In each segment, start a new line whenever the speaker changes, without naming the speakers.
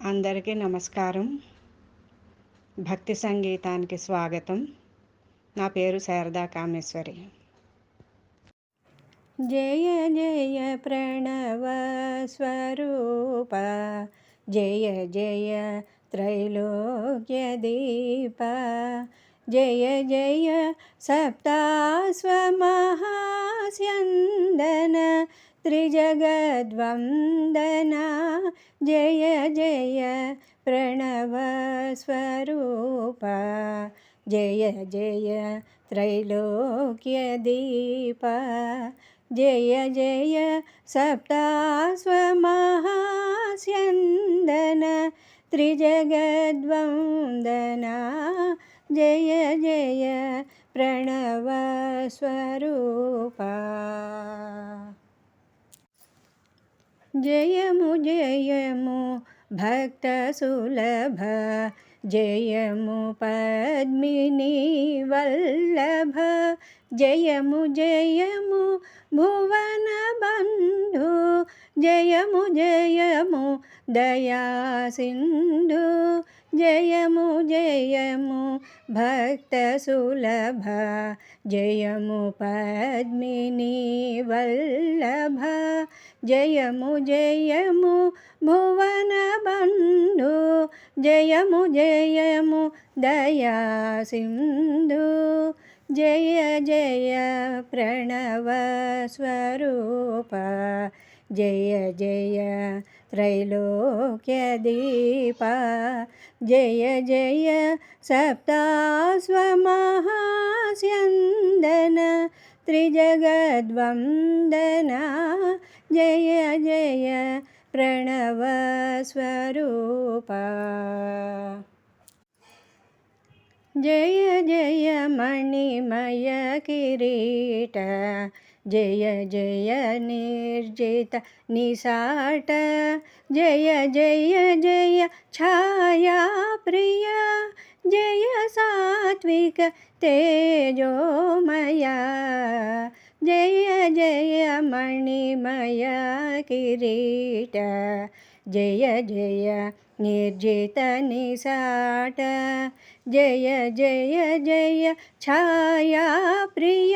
అందరికీ నమస్కారం. భక్తి సంగీతానికి స్వాగతం. నా పేరు శారదా కామేశ్వరి. జయ జయ ప్రణవ స్వరూప, జయ జయ త్రైలోక్య దీప, జయ జయ సప్తాస్వమహాస్యందన త్రిజగద్వందనా, జయ జయ ప్రణవ స్వరూప, జయ జయ త్రైలోక్య దీప, జయ జయ సప్తాస్వమహాస్యందన త్రిజగద్వందనా, జయ జయ ప్రణవ స్వరూప. జయము జయము భక్త సులభ, జయము పద్మిని వల్లభ, జయము జయము భువన బంధు, జయము జయము దయా సింధు, జయము జయము భక్త సులభ, జయము పద్మిని వల్లభ, జయము జయము భువన బంధు, జయము జయము దయా సింధు, జయ జయ ప్రణవ స్వరూప, జయ జయ త్రైలోక్య దీప, జయ జయ సప్తాస్వమహాస్యందన త్రిజగద్వందనా, జయ జయ ప్రణవ స్వరూప. జయ జయ మణిమయ కిరీట, జయ జయ నిర్జిత నిసాట, జయ జయ జయ ఛాయా ప్రియ, జయ సాత్విక తేజోమయ, జయ జయ మణిమయ కిరీట, జయ జయ నిర్జిత నిసాట, జయ జయ జయ ఛాయా ప్రియ,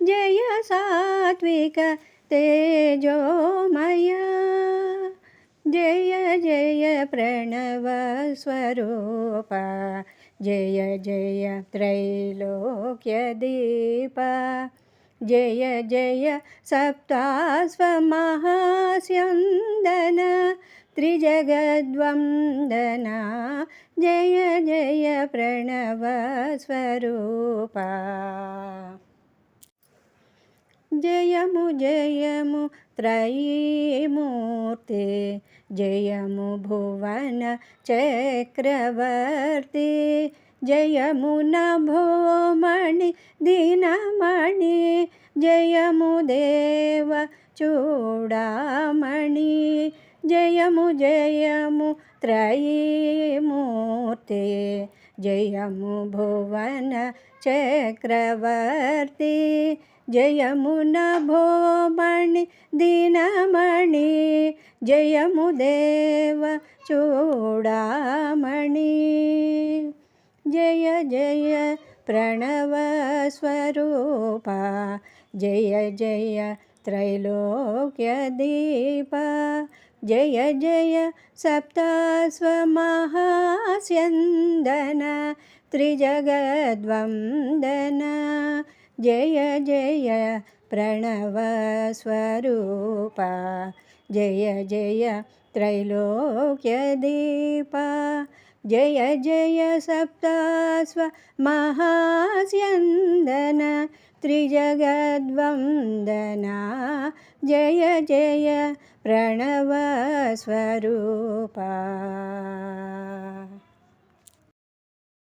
జయ సాత్విక తేజోమయ, జయ జయ ప్రణవ స్వరూప, జయ జయ త్రైలోక్య దీప, జయ జయ సప్తాస్వమహాస్యందన త్రిజగద్వందనా, జయ జయ ప్రణవ స్వరూప. జయము జయము త్రైమూర్తి, జయము భువన చక్రవర్తి, జయము నభోమణి దీనమణి, జయము దేవ చూడామణి, జయము జయము త్రైమూర్తి, జయము భువన చక్రవర్తి, జయము నభోమణి దీనమణి, జయము దేవ చూడామణి, జయ జయ ప్రణవ స్వరూప, జయ జయ త్రైలోక్య దీప, జయ జయ సప్తాస్వమహాస్యందన త్రిజగద్వందనా, జయ జయ ప్రణవ స్వరూప, జయ జయ త్రైలోక్య దీప, జయ జయ సప్తాస్వమహాస్యందన త్రిజగద్వందనా, జయ జయ ప్రణవ స్వరూప.